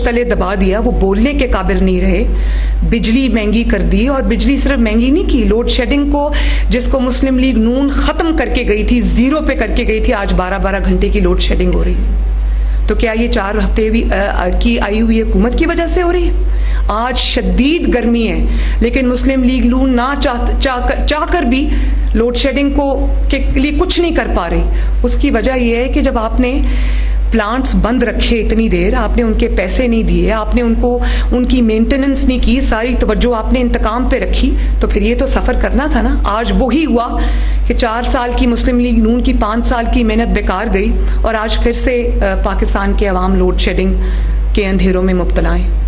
तले दबा दिया, वो बोलने के काबिल नहीं रहे, बिजली महंगी कर दी। और बिजली सिर्फ महंगी नहीं की, लोड शेडिंग को जिसको मुस्लिम लीग नून खत्म करके गई थी, जीरो पे करके गई थी, आज 12-12 घंटे की लोड शेडिंग हो रही है। तो क्या ये 4 हफ्ते की आई हुई हुकूमत की वजह से हो रही है? आज शदीद गर्मी है, लेकिन मुस्लिम लीग नून ना चाहकर भी लोड शेडिंग के लिए कुछ नहीं कर पा रही। उसकी वजह यह है कि जब आपने प्लांट्स बंद रखे इतनी देर, आपने उनके पैसे नहीं दिए, आपने उनकी मेंटेनेंस नहीं की, सारी तवज्जो आपने इंतकाम पे रखी, तो फिर ये तो सफ़र करना था ना। आज वही हुआ कि 4 साल की मुस्लिम लीग नून की 5 साल की मेहनत बेकार गई, और आज फिर से पाकिस्तान के अवाम लोड शेडिंग के अंधेरों में मुब्तला हैं।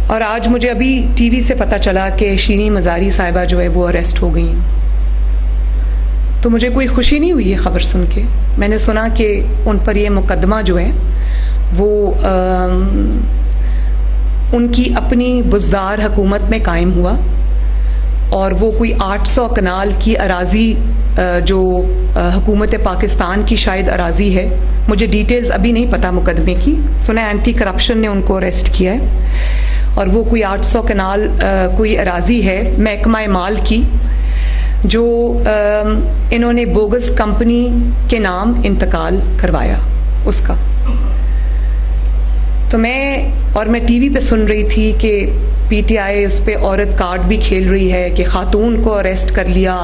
और आज मुझे अभी टीवी से पता चला कि शीरीन मज़ारी साहिबा जो है वो अरेस्ट हो गई हैं। तो मुझे कोई खुशी नहीं हुई ये ख़बर सुन के। मैंने सुना कि उन पर ये मुकदमा जो है वो उनकी अपनी बुज़दार हुकूमत में कायम हुआ, और वो कोई 800 कनाल की अराज़ी जो हुकूमत पाकिस्तान की शायद अराज़ी है, मुझे डिटेल्स अभी नहीं पता मुकदमे की। सुना एंटी करप्शन ने उनको अरेस्ट किया है, और वो कोई 800 कनाल कोई अराज़ी है महकमा माल की, जो इन्होंने बोगस कंपनी के नाम इंतकाल करवाया उसका। तो मैं टीवी पे सुन रही थी कि पीटीआई उस पे औरत कार्ड भी खेल रही है कि खातून को अरेस्ट कर लिया,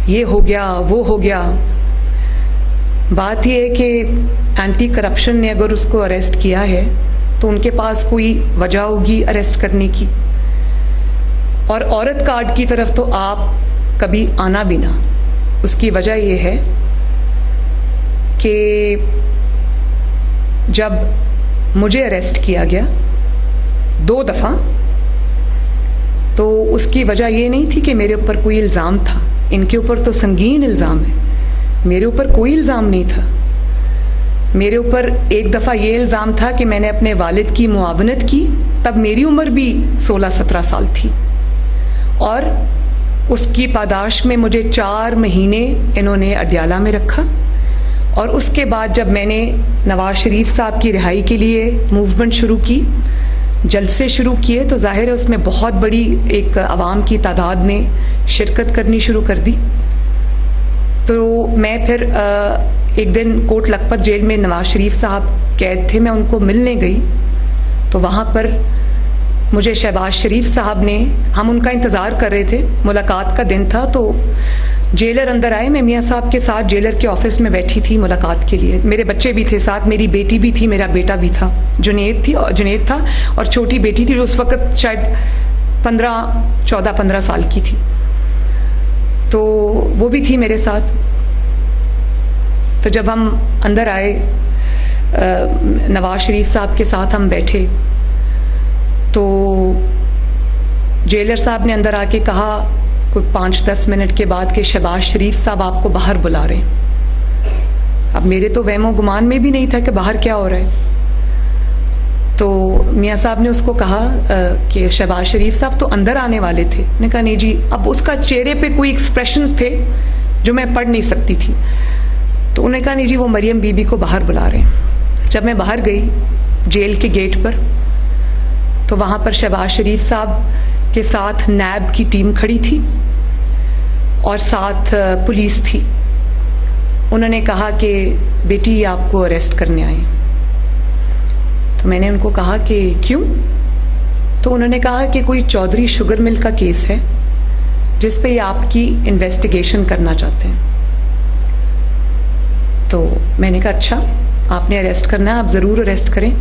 ये हो गया वो हो गया। बात यह है कि एंटी करप्शन ने अगर उसको अरेस्ट किया है तो उनके पास कोई वजह होगी अरेस्ट करने की, और औरत कार्ड की तरफ तो आप कभी आना भी ना। उसकी वजह यह है कि जब मुझे अरेस्ट किया गया 2 दफ़ा, तो उसकी वजह ये नहीं थी कि मेरे ऊपर कोई इल्ज़ाम था। इनके ऊपर तो संगीन इल्ज़ाम है, मेरे ऊपर कोई इल्ज़ाम नहीं था। मेरे ऊपर एक दफ़ा ये इल्ज़ाम था कि मैंने अपने वालिद की मुआवनत की, तब मेरी उम्र भी 16-17 साल थी, और उसकी पादाश में मुझे 4 महीने इन्होंने अडयाला में रखा। और उसके बाद जब मैंने नवाज शरीफ साहब की रिहाई के लिए मूवमेंट शुरू की, जलसे शुरू किए, तो जाहिर है उसमें बहुत बड़ी एक आवाम की तादाद ने शिरकत करनी शुरू कर दी। तो मैं फिर एक दिन कोट लखपत जेल में नवाज शरीफ साहब कैद थे, मैं उनको मिलने गई, तो वहाँ पर मुझे शहबाज शरीफ साहब ने, हम उनका इंतज़ार कर रहे थे, मुलाकात का दिन था, तो जेलर अंदर आए। मैं मियाँ साहब के साथ जेलर के ऑफिस में बैठी थी मुलाकात के लिए। मेरे बच्चे भी थे साथ, मेरी बेटी भी थी, मेरा बेटा भी था, जुनेद था, और छोटी बेटी थी जो उस वक़्त शायद 14-15 साल की थी, तो वो भी थी मेरे साथ। तो जब हम अंदर आए, नवाज शरीफ साहब के साथ हम बैठे, तो जेलर साहब ने अंदर आके कहा कोई 5-10 मिनट के बाद कि शहबाज शरीफ साहब आपको बाहर बुला रहे हैं। अब मेरे तो वहमो गुमान में भी नहीं था कि बाहर क्या हो रहा है। तो मियाँ साहब ने उसको कहा कि शहबाज शरीफ साहब तो अंदर आने वाले थे। मैंने कहा नहीं जी। अब उसका चेहरे पे कोई एक्सप्रेशंस थे जो मैं पढ़ नहीं सकती थी, तो उन्होंने कहा नहीं जी वो मरियम बीबी को बाहर बुला रहे हैं। जब मैं बाहर गई जेल के गेट पर, तो वहाँ पर शहबाज शरीफ साहब के साथ नैब की टीम खड़ी थी और साथ पुलिस थी। उन्होंने कहा कि बेटी आपको अरेस्ट करने आए। तो मैंने उनको कहा कि क्यों? तो उन्होंने कहा कि कोई चौधरी शुगर मिल का केस है जिस पे आपकी इन्वेस्टिगेशन करना चाहते हैं। तो मैंने कहा अच्छा, आपने अरेस्ट करना है, आप ज़रूर अरेस्ट करें,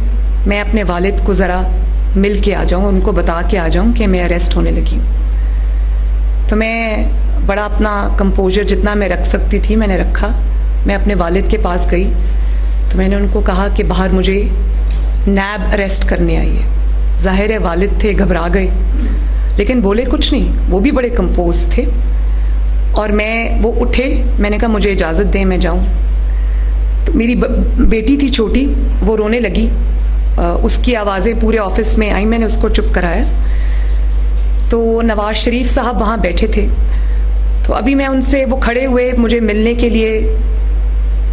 मैं अपने वालिद को ज़रा मिल के आ जाऊँ, उनको बता के आ जाऊँ कि मैं अरेस्ट होने लगी हूँ। तो मैं बड़ा अपना कंपोजर जितना मैं रख सकती थी मैंने रखा। मैं अपने वालिद के पास गई तो मैंने उनको कहा कि बाहर मुझे नैब अरेस्ट करने आई है। जाहिर है वालिद थे, घबरा गए, लेकिन बोले कुछ नहीं, वो भी बड़े कंपोज थे। और वो उठे, मैंने कहा मुझे इजाज़त दें मैं जाऊँ। तो मेरी बेटी थी छोटी, वो रोने लगी, उसकी आवाज़ें पूरे ऑफिस में आई, मैंने उसको चुप कराया। तो नवाज शरीफ साहब वहाँ बैठे थे, तो अभी मैं उनसे, वो खड़े हुए मुझे मिलने के लिए,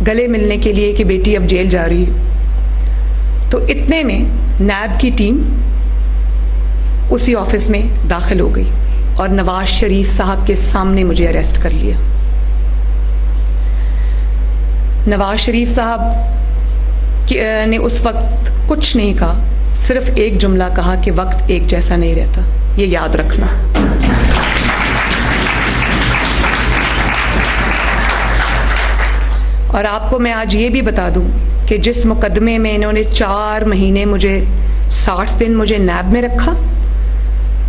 गले मिलने के लिए कि बेटी अब जेल जा रही है। तो इतने में नैब की टीम उसी ऑफिस में दाखिल हो गई और नवाज शरीफ साहब के सामने मुझे अरेस्ट कर लिया। नवाज शरीफ साहब ने उस वक्त कुछ नहीं कहा, सिर्फ एक जुमला कहा कि वक्त एक जैसा नहीं रहता, ये याद रखना। और आपको मैं आज ये भी बता दूं कि जिस मुकदमे में इन्होंने 4 महीने मुझे 60 दिन मुझे नैब में रखा,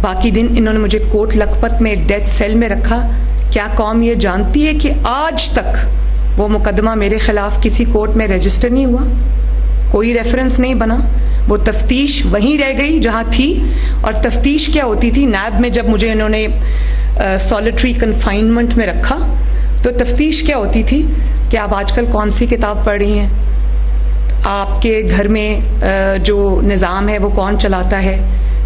बाकी दिन इन्होंने मुझे कोट लखपत में डेथ सेल में रखा, क्या कौम ये जानती है कि आज तक वो मुकदमा मेरे खिलाफ किसी कोर्ट में रजिस्टर नहीं हुआ, कोई रेफरेंस नहीं बना, वो तफ्तीश वहीं रह गई जहां थी। और तफ्तीश क्या होती थी, नैब में जब मुझे इन्होंने सॉलिटरी कन्फाइनमेंट में रखा तो तफ्तीश क्या होती थी कि आप आजकल कौन सी किताब पढ़ रही हैं, आपके घर में जो निज़ाम है वो कौन चलाता है,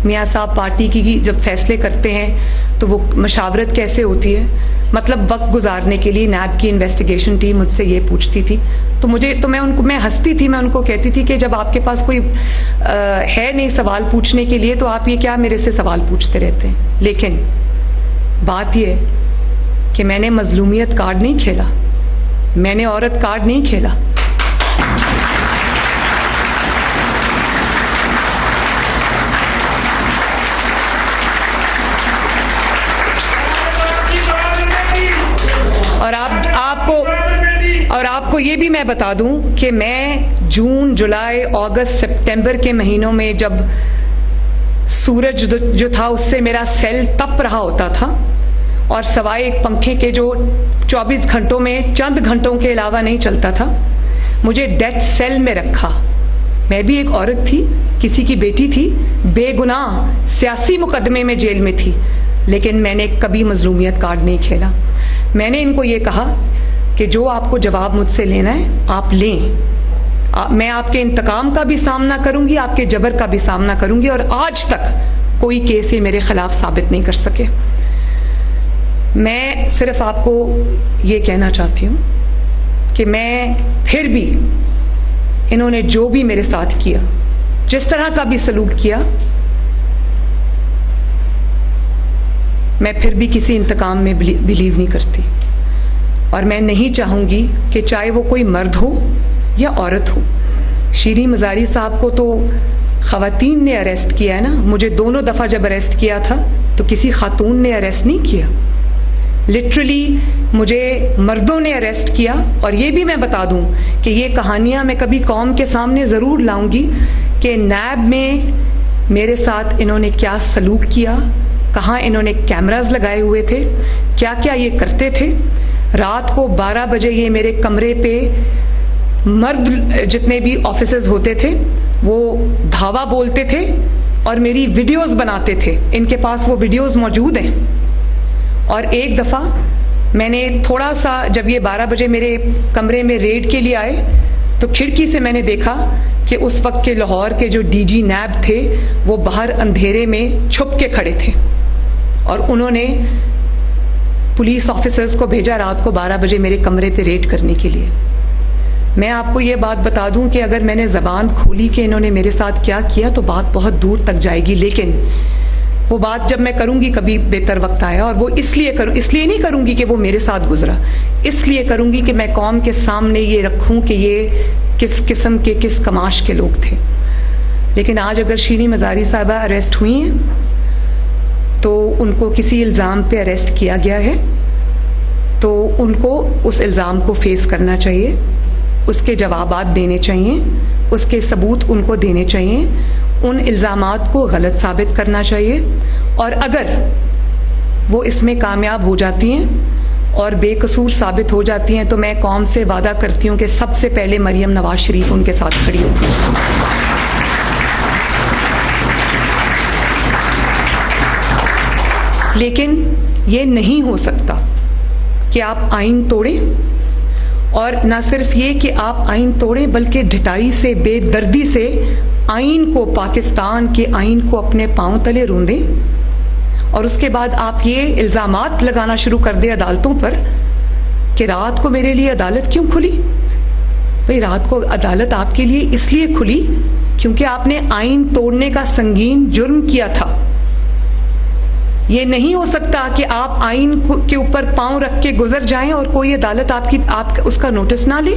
मियाँ साहब पार्टी की जब फैसले करते हैं तो वो मशावरत कैसे होती है, मतलब वक्त गुजारने के लिए नैब की इन्वेस्टिगेशन टीम मुझसे ये पूछती थी। तो मैं हंसती थी, मैं उनको कहती थी कि जब आपके पास कोई है नहीं सवाल पूछने के लिए तो आप ये क्या मेरे से सवाल पूछते रहते हैं। लेकिन बात ये कि मैंने मजलूमियत कार्ड नहीं खेला, मैंने औरत कार्ड नहीं खेला। और आपको ये भी मैं बता दूं कि मैं जून, जुलाई, अगस्त, सितंबर के महीनों में जब सूरज जो था उससे मेरा सेल तप रहा होता था और सवाए एक पंखे के जो 24 घंटों में चंद घंटों के अलावा नहीं चलता था, मुझे डेथ सेल में रखा। मैं भी एक औरत थी, किसी की बेटी थी, बेगुनाह सियासी मुकदमे में जेल में थी, लेकिन मैंने कभी मजलूमियत कार्ड नहीं खेला। मैंने इनको ये कहा कि जो आपको जवाब मुझसे लेना है आप लें, मैं आपके इंतकाम का भी सामना करूंगी, आपके जबर का भी सामना करूंगी, और आज तक कोई केस ये मेरे खिलाफ साबित नहीं कर सके। मैं सिर्फ आपको ये कहना चाहती हूं कि मैं फिर भी, इन्होंने जो भी मेरे साथ किया, जिस तरह का भी सलूक किया, मैं फिर भी किसी इंतकाम में बिलीव नहीं करती। और मैं नहीं चाहूंगी कि चाहे वो कोई मर्द हो या औरत हो। शीरी मज़ारी साहब को तो ख़वातीन ने अरेस्ट किया है ना, मुझे दोनों दफ़ा जब अरेस्ट किया था तो किसी खातून ने अरेस्ट नहीं किया, लिटरली मुझे मर्दों ने अरेस्ट किया। और ये भी मैं बता दूं कि ये कहानियां मैं कभी कौम के सामने ज़रूर लाऊंगी कि नैब में मेरे साथ इन्होंने क्या सलूक किया, कहाँ इन्होंने कैमरास लगाए हुए थे, क्या क्या ये करते थे। रात को 12 बजे ये मेरे कमरे पे मर्द जितने भी ऑफिसर्स होते थे वो धावा बोलते थे और मेरी वीडियोस बनाते थे, इनके पास वो वीडियोस मौजूद हैं। और एक दफ़ा मैंने थोड़ा सा, जब ये 12 बजे मेरे कमरे में रेड के लिए आए तो खिड़की से मैंने देखा कि उस वक्त के लाहौर के जो डीजी नैब थे वो बाहर अंधेरे में छुप के खड़े थे और उन्होंने पुलिस ऑफिसर्स को भेजा रात को 12 बजे मेरे कमरे पे रेड करने के लिए। मैं आपको ये बात बता दूं कि अगर मैंने ज़बान खोली कि इन्होंने मेरे साथ क्या किया तो बात बहुत दूर तक जाएगी, लेकिन वो बात जब मैं करूंगी कभी बेहतर वक्त आया, और वो इसलिए नहीं करूंगी कि वो मेरे साथ गुजरा, इसलिए करूंगी कि मैं कौम के सामने ये रखूं कि ये किस किस्म के, किस कमाश के लोग थे। लेकिन आज अगर शीरी मज़ारी साहबा अरेस्ट हुई हैं तो उनको किसी इल्ज़ाम पे अरेस्ट किया गया है तो उनको उस इल्ज़ाम को फेस करना चाहिए, उसके जवाबात देने चाहिए, उसके सबूत उनको देने चाहिए, उन इल्ज़ामात को गलत साबित करना चाहिए। और अगर वो इसमें कामयाब हो जाती हैं और बेकसूर साबित हो जाती हैं तो मैं कौम से वादा करती हूँ कि सबसे पहले मरियम नवाज शरीफ उनके साथ खड़ी होगी। लेकिन ये नहीं हो सकता कि आप आइन तोड़ें, और ना सिर्फ ये कि आप आइन तोड़ें बल्कि ढिठाई से, बेदर्दी से आइन को, पाकिस्तान के आइन को अपने पांव तले रोंदें और उसके बाद आप ये इल्ज़ामात लगाना शुरू कर दें अदालतों पर कि रात को मेरे लिए अदालत क्यों खुली, भाई रात को अदालत आपके लिए इसलिए खुली क्योंकि आपने आइन तोड़ने का संगीन जुर्म किया था। ये नहीं हो सकता कि आप आइन के ऊपर पांव रख के गुजर जाएं और कोई अदालत आप उसका नोटिस ना ले।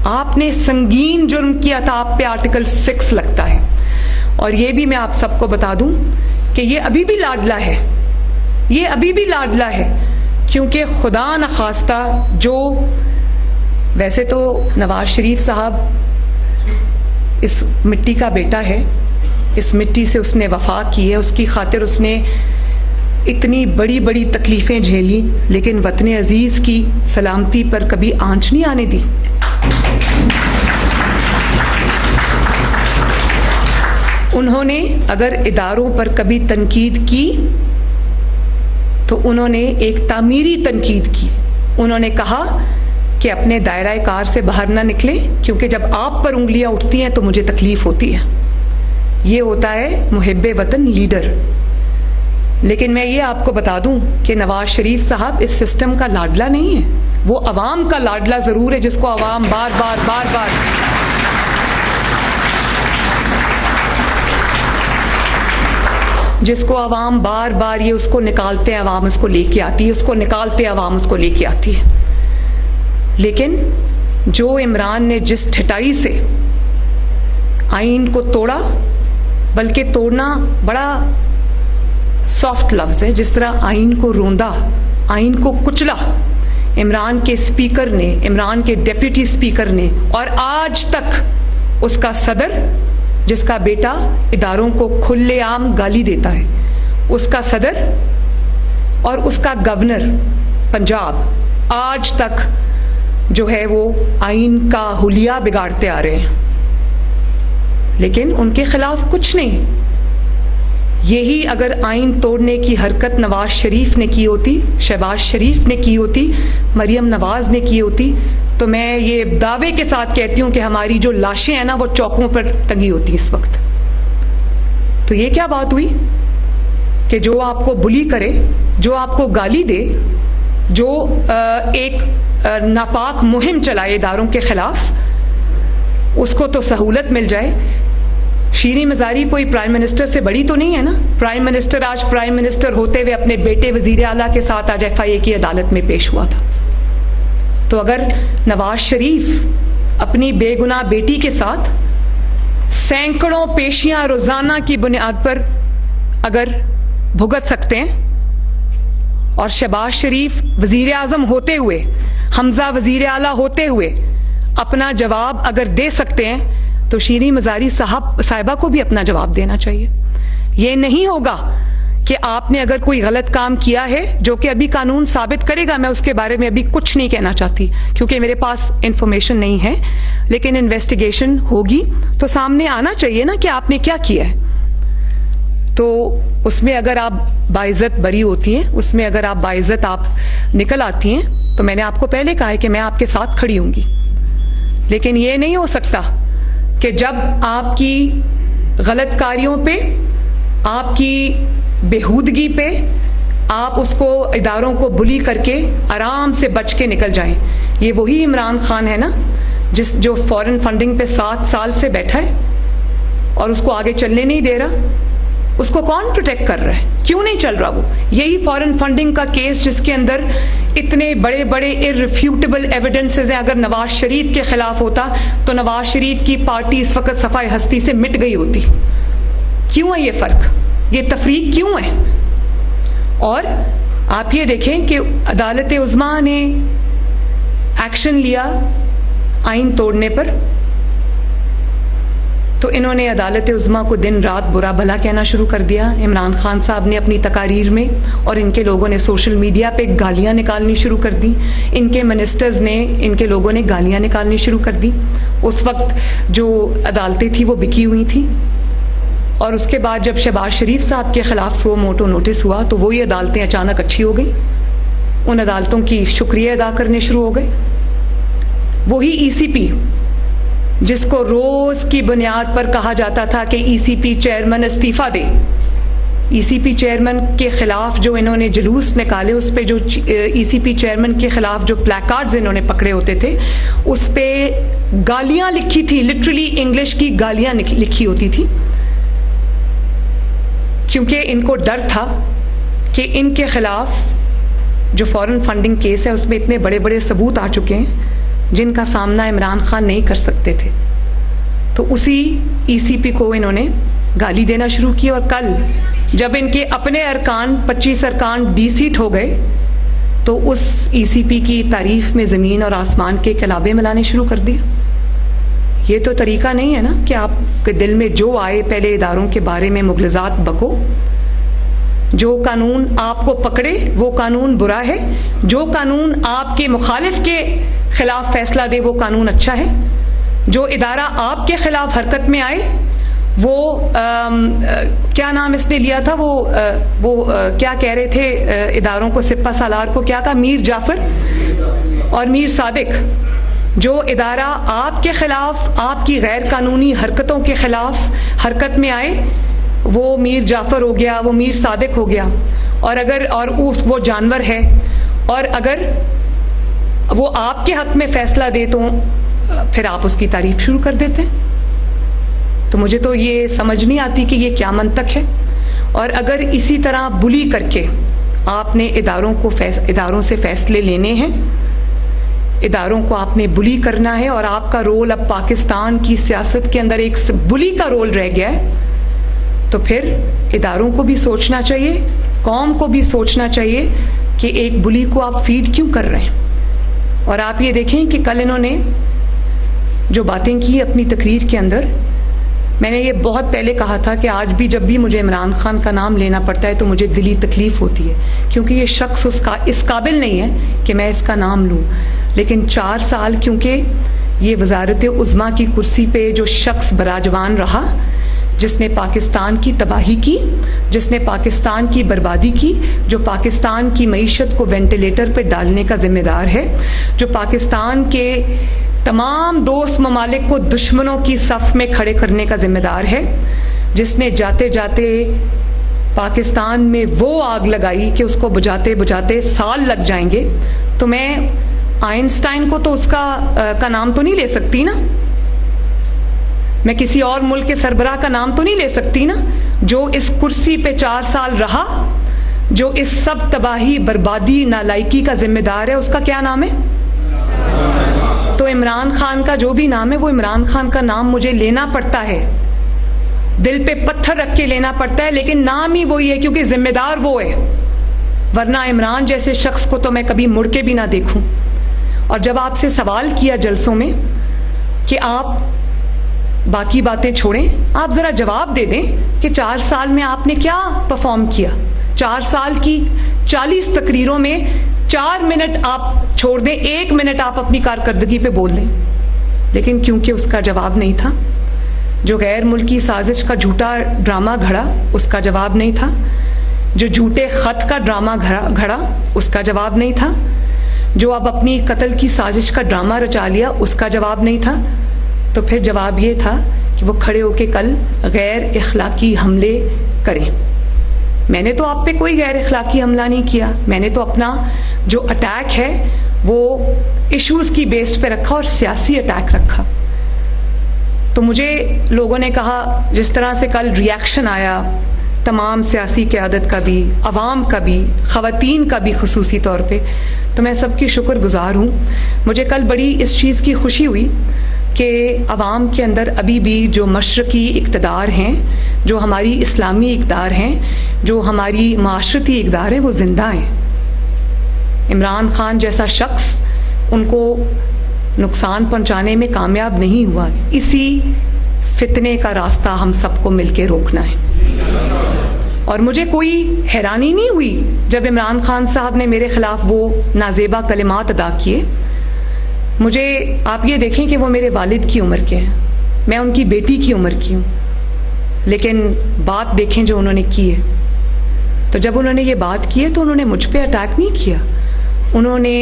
आपने संगीन जुर्म किया था, आप पे आर्टिकल 6 लगता है। और ये भी मैं आप सबको बता दूं कि ये अभी भी लाडला है, ये अभी भी लाडला है, क्योंकि खुदा न खास्ता जो, वैसे तो नवाज शरीफ साहब इस मिट्टी का बेटा है, इस मिट्टी से उसने वफा की है, उसकी खातिर उसने इतनी बड़ी बड़ी तकलीफ़ें झेली, लेकिन वतन अजीज़ की सलामती पर कभी आंच नहीं आने दी। उन्होंने अगर इदारों पर कभी तनकीद की तो उन्होंने एक तामीरी तनकीद की। उन्होंने कहा कि अपने दायरा कार से बाहर ना निकलें, क्योंकि जब आप पर उंगलियां उठती हैं तो मुझे तकलीफ होती है। ये होता है मुहिब्बे वतन लीडर। लेकिन मैं ये आपको बता दूं कि नवाज शरीफ साहब इस सिस्टम का लाडला नहीं है, वो अवाम का लाडला जरूर है, जिसको अवाम बार बार जिसको अवाम बार बार ये उसको निकालते हैं, अवाम उसको लेके आती है, उसको निकालते हैं, अवाम उसको लेके आती है। लेकिन जो इमरान ने जिस ठिठाई से आइन को तोड़ा, बल्कि तोड़ना बड़ा सॉफ्ट लफ्ज है, जिस तरह आइन को रोंदा, आइन को कुचला इमरान के स्पीकर ने, इमरान के डिप्टी स्पीकर ने, और आज तक उसका सदर, जिसका बेटा इदारों को खुलेआम गाली देता है, उसका सदर और उसका गवर्नर पंजाब आज तक जो है वो आइन का हुलिया बिगाड़ते आ रहे हैं, लेकिन उनके खिलाफ कुछ नहीं। यही अगर आइन तोड़ने की हरकत नवाज शरीफ ने की होती, शहबाज शरीफ ने की होती, मरियम नवाज ने की होती, तो मैं ये दावे के साथ कहती हूं कि हमारी जो लाशें हैं ना वो चौकों पर टंगी होती इस वक्त। तो ये क्या बात हुई कि जो आपको बुली करे, जो आपको गाली दे, जो एक नापाक मुहिम चलाए इदारों के खिलाफ, उसको तो सहूलत मिल जाए। शीरी मज़ारी कोई प्राइम मिनिस्टर से बड़ी तो नहीं है ना। प्राइम मिनिस्टर आज प्राइम मिनिस्टर होते हुए अपने बेटे वजीर आला के साथ आज FIA की अदालत में पेश हुआ था। तो अगर नवाज शरीफ अपनी बेगुनाह बेटी के साथ सैकड़ों पेशियां रोजाना की बुनियाद पर अगर भुगत सकते हैं, और शहबाज शरीफ वजीर आजम होते हुए, हमजा वजीर आला होते हुए अपना जवाब अगर दे सकते हैं, तो शीरी मज़ारी साहिबा को भी अपना जवाब देना चाहिए। यह नहीं होगा कि आपने अगर कोई गलत काम किया है, जो कि अभी कानून साबित करेगा, मैं उसके बारे में अभी कुछ नहीं कहना चाहती क्योंकि मेरे पास इंफॉर्मेशन नहीं है, लेकिन इन्वेस्टिगेशन होगी तो सामने आना चाहिए ना कि आपने क्या किया है। तो उसमें अगर आप बाइज्जत बरी होती हैं, उसमें अगर आप बाइज्जत आप निकल आती हैं, तो मैंने आपको पहले कहा है कि मैं आपके साथ खड़ी होंगी। लेकिन यह नहीं हो सकता कि जब आपकी गलत कार्यों पे, आपकी बेहूदगी पे, आप उसको इदारों को बुली करके आराम से बच के निकल जाएं। ये वही इमरान खान है ना जो फॉरेन फंडिंग पे 7 साल से बैठा है और उसको आगे चलने नहीं दे रहा। उसको कौन प्रोटेक्ट कर रहा है? क्यों नहीं चल रहा वो? यही फॉरेन फंडिंग का केस जिसके अंदर इतने बड़े बड़े इररिफ्यूटेबल एविडेंसेस हैं, अगर नवाज शरीफ के खिलाफ होता तो नवाज शरीफ की पार्टी इस वक्त सफाई हस्ती से मिट गई होती। क्यों है ये फर्क, ये तफरीक क्यों है? और आप ये देखें कि अदालत उज़्मा ने एक्शन लिया आइन तोड़ने पर, तो इन्होंने अदालत उज़्मा को दिन रात बुरा भला कहना शुरू कर दिया। इमरान खान साहब ने अपनी तकारीर में, और इनके लोगों ने सोशल मीडिया पे गालियां निकालनी शुरू कर दी। इनके मिनिस्टर्स ने, इनके लोगों ने गालियां निकालनी शुरू कर दी। उस वक्त जो अदालतें थी वो बिकी हुई थी, और उसके बाद जब शहबाज शरीफ साहब के खिलाफ सो मोटो नोटिस हुआ तो वही अदालतें अचानक अच्छी हो गई। उन अदालतों की शुक्रिया अदा करने शुरू हो गए। वही ECP जिसको रोज की बुनियाद पर कहा जाता था कि ECP चेयरमैन इस्तीफा दे, ECP चेयरमैन के खिलाफ जो इन्होंने जुलूस निकाले, उस पे जो ECP चेयरमैन के खिलाफ जो प्लैकार्ड्स इन्होंने पकड़े होते थे, उस पे गालियां लिखी थी, लिटरली इंग्लिश की गालियां लिखी होती थी, क्योंकि इनको डर था कि इनके खिलाफ जो फॉरेन फंडिंग केस है उसमें इतने बड़े बड़े सबूत आ चुके हैं जिनका सामना इमरान खान नहीं कर सकते थे। तो उसी ईसीपी को इन्होंने गाली देना शुरू की, और कल जब इनके अपने अरकान 25 अरकान डीसीट हो गए तो उस ईसीपी की तारीफ में ज़मीन और आसमान के कलाबे मिलाने शुरू कर दिए। ये तो तरीका नहीं है ना कि आपके दिल में जो आए पहले इदारों के बारे में मुगलजात बको। जो कानून आपको पकड़े वो कानून बुरा है, जो कानून आपके मुखालिफ के खिलाफ फैसला दे वो कानून अच्छा है। जो इदारा आपके खिलाफ हरकत में आए वो क्या नाम इसने लिया था, वो क्या कह रहे थे इदारों को, सिपा सालार को क्या कहा, मीर जाफर और मीर सादिक। जो इदारा आपके खिलाफ, आपकी गैर कानूनी हरकतों के खिलाफ हरकत में आए वो मीर जाफर हो गया, वो मीर सादिक हो गया। और अगर वो जानवर है, और अगर वो आपके हक में फैसला दे तो फिर आप उसकी तारीफ शुरू कर देते हैं। तो मुझे तो ये समझ नहीं आती कि ये क्या मंतक है। और अगर इसी तरह बुली करके आपने इदारों से फैसले लेने हैं, इदारों को आपने बुली करना है, और आपका रोल अब पाकिस्तान की सियासत के अंदर एक बुली का रोल रह गया है, तो फिर इदारों को भी सोचना चाहिए, कौम को भी सोचना चाहिए कि एक बुली को आप फीड क्यों कर रहे हैं। और आप ये देखें कि कल इन्होंने जो बातें की अपनी तकरीर के अंदर, मैंने ये बहुत पहले कहा था कि आज भी जब भी मुझे इमरान खान का नाम लेना पड़ता है तो मुझे दिली तकलीफ़ होती है, क्योंकि ये शख्स इस काबिल नहीं है कि मैं इसका नाम लूँ। लेकिन 4 साल क्योंकि ये वज़ारत उज़्मा की कुर्सी पे जो शख्स बराजवान रहा, जिसने पाकिस्तान की तबाही की, जिसने पाकिस्तान की बर्बादी की, जो पाकिस्तान की मईशत को वेंटिलेटर पे डालने का ज़िम्मेदार है, जो पाकिस्तान के तमाम दोस्त ममालिक को दुश्मनों की सफ़ में खड़े करने का ज़िम्मेदार है, जिसने जाते जाते पाकिस्तान में वो आग लगाई कि उसको बुझाते बुझाते साल लग जाएंगे। तो मैं आइंस्टाइन को तो का नाम तो नहीं ले सकती ना, मैं किसी और मुल्क के सरबराह का नाम तो नहीं ले सकती ना। जो इस कुर्सी पे 4 साल रहा, जो इस सब तबाही बर्बादी नालायकी का जिम्मेदार है, उसका क्या नाम है? तो इमरान खान का जो भी नाम है वो इमरान खान का नाम मुझे लेना पड़ता है, दिल पे पत्थर रख के लेना पड़ता है, लेकिन नाम ही वही है क्योंकि जिम्मेदार वो है। वरना इमरान जैसे शख्स को तो मैं कभी मुड़ के भी ना देखूं। और जब आपसे सवाल किया जलसों में कि आप बाकी बातें छोड़ें, आप ज़रा जवाब दे दें कि 4 साल में आपने क्या परफॉर्म किया। 4 साल की 40 तकरीरों में 4 मिनट आप छोड़ दें, 1 मिनट आप अपनी कारकर्दगी पे बोल दें, लेकिन क्योंकि उसका जवाब नहीं था। जो गैर मुल्की साजिश का झूठा ड्रामा घड़ा, उसका जवाब नहीं था। जो झूठे ख़त का ड्रामा घड़ा, उसका जवाब नहीं था। जो अब अपनी कत्ल की साजिश का ड्रामा रचा लिया, उसका जवाब नहीं था। तो फिर जवाब ये था कि वो खड़े होके कल गैर इखलाकी हमले करें। मैंने तो आप पे कोई गैर इखलाकी हमला नहीं किया, मैंने तो अपना जो अटैक है वो इश्यूज़ की बेस पे रखा और सियासी अटैक रखा। तो मुझे लोगों ने कहा, जिस तरह से कल रिएक्शन आया तमाम सियासी क़यादत का भी, अवाम का भी, ख़वातीन का भी ख़ुसूसी तौर पे, तो मैं सबकी शुक्रगुज़ार हूँ। मुझे कल बड़ी इस चीज़ की खुशी हुई कि अवाम के अंदर अभी भी जो मशरक़ी इक़्तिदार हैं, जो हमारी इस्लामी इक़्तिदार हैं, जो हमारी माशरती इक़्तिदार हैं, वो ज़िंदा हैं। इमरान खान जैसा शख्स उनको नुकसान पहुँचाने में कामयाब नहीं हुआ। इसी फितने का रास्ता हम सबको मिलकर रोकना है। और मुझे कोई हैरानी नहीं हुई जब इमरान खान साहब ने मेरे ख़िलाफ़ वो नाजेबा कलिमात अदा किए। मुझे आप ये देखें कि वो मेरे वालिद की उम्र के हैं, मैं उनकी बेटी की उम्र की हूँ, लेकिन बात देखें जो उन्होंने की है। तो जब उन्होंने ये बात की है तो उन्होंने मुझ पे अटैक नहीं किया, उन्होंने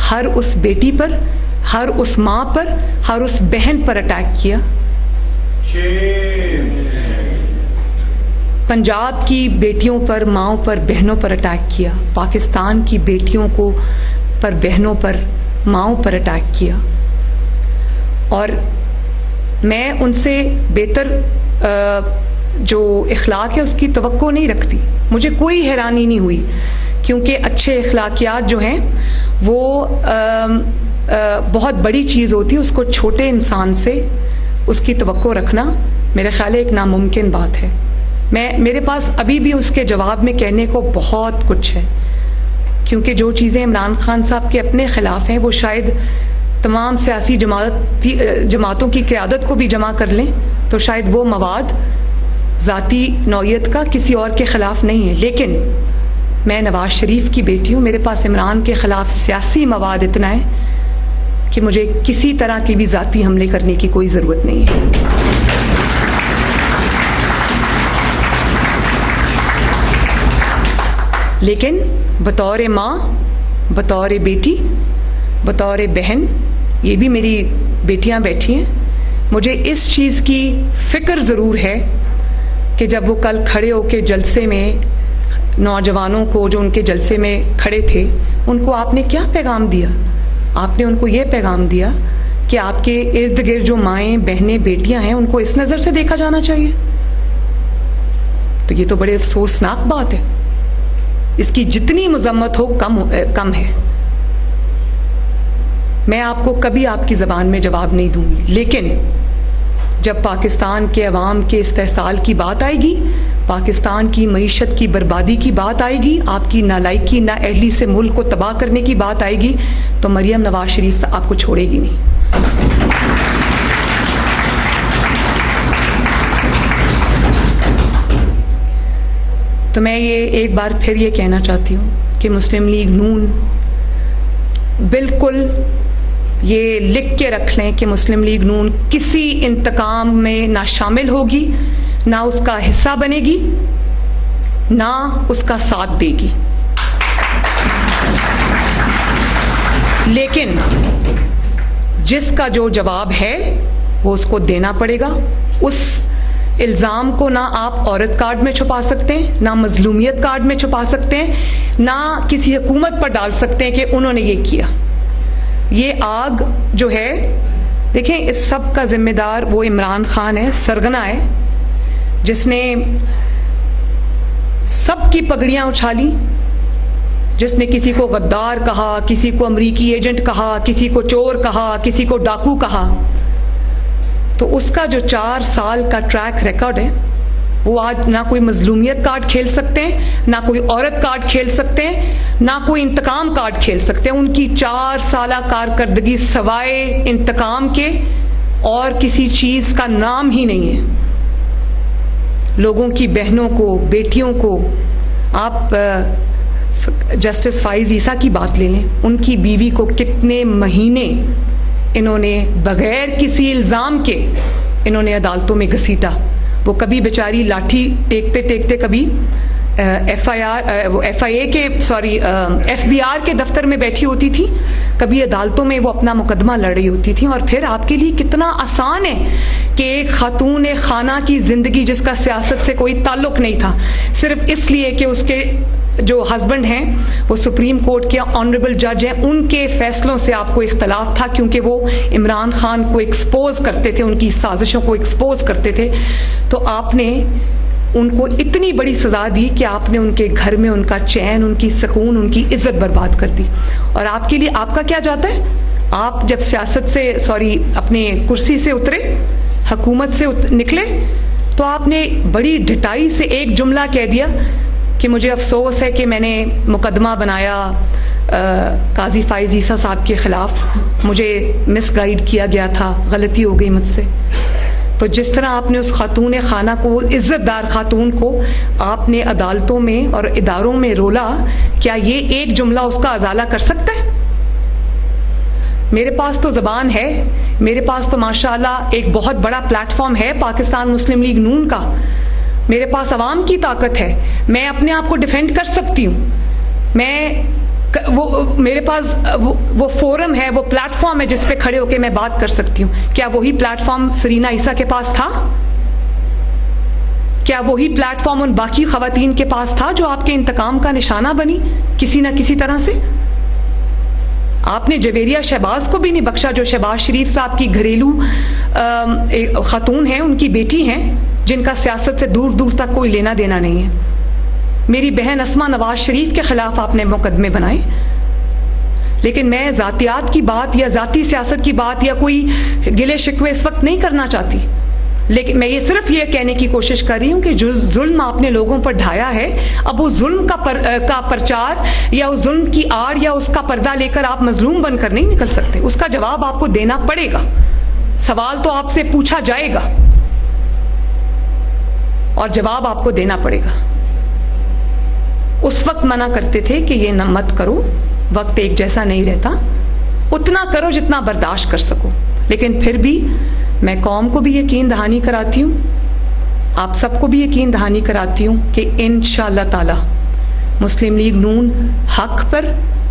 हर उस बेटी पर, हर उस माँ पर, हर उस बहन पर अटैक किया। पंजाब की बेटियों पर, माँओं पर, बहनों पर अटैक किया, पाकिस्तान की बेटियों को पर, बहनों पर, माँओं पर अटैक किया। और मैं उनसे बेहतर जो इखलाक है उसकी तवक्को नहीं रखती। मुझे कोई हैरानी नहीं हुई, क्योंकि अच्छे इखलाकियात जो हैं वो बहुत बड़ी चीज़ होती है। उसको छोटे इंसान से उसकी तवक्को रखना मेरे ख्याल है एक नामुमकिन बात है। मेरे पास अभी भी उसके जवाब में कहने को बहुत कुछ है, क्योंकि जो चीज़ें इमरान खान साहब के अपने ख़िलाफ़ हैं वो शायद तमाम सियासी जमातों की क़यादत को भी जमा कर लें तो शायद वो मवाद ज़ाती नौयत का किसी और के ख़िलाफ़ नहीं है। लेकिन मैं नवाज शरीफ की बेटी हूँ, मेरे पास इमरान के ख़िलाफ़ सियासी मवाद इतना है कि मुझे किसी तरह के भी ज़ाती हमले करने की कोई ज़रूरत नहीं है। लेकिन बतौर माँ, बतौर बेटी, बतौर बहन, ये भी मेरी बेटियां बैठी हैं, मुझे इस चीज़ की फ़िक्र ज़रूर है कि जब वो कल खड़े होकर जलसे में नौजवानों को जो उनके जलसे में खड़े थे उनको आपने क्या पैगाम दिया? आपने उनको ये पैगाम दिया कि आपके इर्द गिर्द जो माएँ, बहनें, बेटियां हैं उनको इस नज़र से देखा जाना चाहिए। तो ये तो बड़े अफसोसनाक बात है। इसकी जितनी मजम्मत हो कम है। मैं आपको कभी आपकी ज़बान में जवाब नहीं दूंगी, लेकिन जब पाकिस्तान के अवाम के इस्तेहसाल की बात आएगी, पाकिस्तान की मईशत की बर्बादी की बात आएगी, आपकी नालायकी, नाअहली से मुल्क को तबाह करने की बात आएगी, तो मरियम नवाज शरीफ आपको छोड़ेगी नहीं। तो मैं ये एक बार फिर ये कहना चाहती हूँ कि मुस्लिम लीग नून, बिल्कुल ये लिख के रख लें कि मुस्लिम लीग नून किसी इंतकाम में ना शामिल होगी, ना उसका हिस्सा बनेगी, ना उसका साथ देगी। लेकिन जिसका जो जवाब है वो उसको देना पड़ेगा। उस इल्ज़ाम को ना आप औरत कार्ड में छुपा सकते हैं, ना मजलूमियत कार्ड में छुपा सकते हैं, ना किसी हुकूमत पर डाल सकते हैं कि उन्होंने ये किया। ये आग जो है, देखें, इस सब का जिम्मेदार वो इमरान खान है, सरगना है, जिसने सबकी पगड़ियां उछाली, जिसने किसी को गद्दार कहा, किसी को अमरीकी एजेंट कहा, किसी को चोर कहा, किसी को डाकू कहा। तो उसका जो 4 साल का ट्रैक रिकॉर्ड है, वो आज ना कोई मजलूमियत कार्ड खेल सकते हैं, ना कोई औरत कार्ड खेल सकते हैं, ना कोई इंतकाम कार्ड खेल सकते हैं। उनकी 4 साला कारकर्दगी सवाए इंतकाम के और किसी चीज़ का नाम ही नहीं है। लोगों की बहनों को, बेटियों को, आप जस्टिस फाइज ईसा की बात ले लें, उनकी बीवी को कितने महीने इन्होंने बगैर किसी इल्ज़ाम के इन्होंने अदालतों में घसीटा। वो कभी बेचारी लाठी टेकते टेकते कभी FIA के FBR के दफ्तर में बैठी होती थी, कभी अदालतों में वो अपना मुकदमा लड़ रही होती थी। और फिर आपके लिए कितना आसान है कि एक खातून खाना की ज़िंदगी जिसका सियासत से कोई ताल्लुक़ नहीं था, सिर्फ इसलिए कि उसके जो हस्बैंड हैं वो सुप्रीम कोर्ट के ऑनरेबल जज हैं, उनके फैसलों से आपको इख्तलाफ था क्योंकि वो इमरान खान को एक्सपोज करते थे, उनकी साजिशों को एक्सपोज करते थे। तो आपने उनको इतनी बड़ी सज़ा दी कि आपने उनके घर में उनका चैन, उनकी सुकून, उनकी इज्जत बर्बाद कर दी। और आपके लिए आपका क्या जाता है? आप जब सियासत से अपने कुर्सी से उतरे, हुकूमत से निकले, तो आपने बड़ी ढिठाई से एक जुमला कह दिया कि मुझे अफसोस है कि मैंने मुकदमा बनाया काजी फाइज ईसा साहब के ख़िलाफ़, मुझे मिसगाइड किया गया था, गलती हो गई मुझसे। तो जिस तरह आपने उस खातून खाना को, इज़्ज़तदार खातून को आपने अदालतों में और इदारों में रोला, क्या ये एक जुमला उसका अजाला कर सकता है? मेरे पास तो ज़बान है, मेरे पास तो माशाअल्लाह एक बहुत बड़ा प्लेटफॉर्म है पाकिस्तान मुस्लिम लीग नून का, मेरे पास अवाम की ताकत है, मैं अपने आप को डिफेंड कर सकती हूँ। मेरे पास वो फोरम है, वो प्लेटफॉर्म है जिस पे खड़े होकर मैं बात कर सकती हूँ। क्या वही प्लेटफॉर्म सरीना ईसा के पास था? क्या वही प्लेटफॉर्म उन बाकी खवातीन के पास था जो आपके इंतकाम का निशाना बनी किसी ना किसी तरह से? आपने जवेरिया शहबाज को भी नहीं बख्शा, जो शहबाज शरीफ साहब की घरेलू खातून हैं, उनकी बेटी हैं, जिनका सियासत से दूर दूर तक कोई लेना देना नहीं है। मेरी बहन अस्मा नवाज शरीफ के खिलाफ आपने मुकदमे बनाए। लेकिन मैं जातियात की बात या जाती सियासत की बात या कोई गिले शिकवे इस वक्त नहीं करना चाहती, लेकिन मैं ये सिर्फ ये कहने की कोशिश कर रही हूं कि जो जुल्म आपने लोगों पर ढाया है, अब उस जुल्म का प्रचार या उस जुल्म की आड़ या उसका पर्दा लेकर आप मजलूम बनकर नहीं निकल सकते। उसका जवाब आपको देना पड़ेगा। सवाल तो आपसे पूछा जाएगा और जवाब आपको देना पड़ेगा। उस वक्त मना करते थे कि ये न मत करो, वक्त एक जैसा नहीं रहता, उतना करो जितना बर्दाश्त कर सको। लेकिन फिर भी मैं कौम को भी यकीन दहानी कराती हूँ, आप सबको भी यकीन दहानी कराती हूँ कि इंशाअल्लाह ताला मुस्लिम लीग नून हक पर,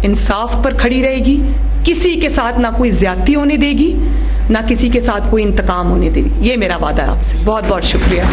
इंसाफ पर खड़ी रहेगी, किसी के साथ ना कोई ज्यादती होने देगी, ना किसी के साथ कोई इंतकाम होने देगी। ये मेरा वादा है आपसे। बहुत बहुत शुक्रिया।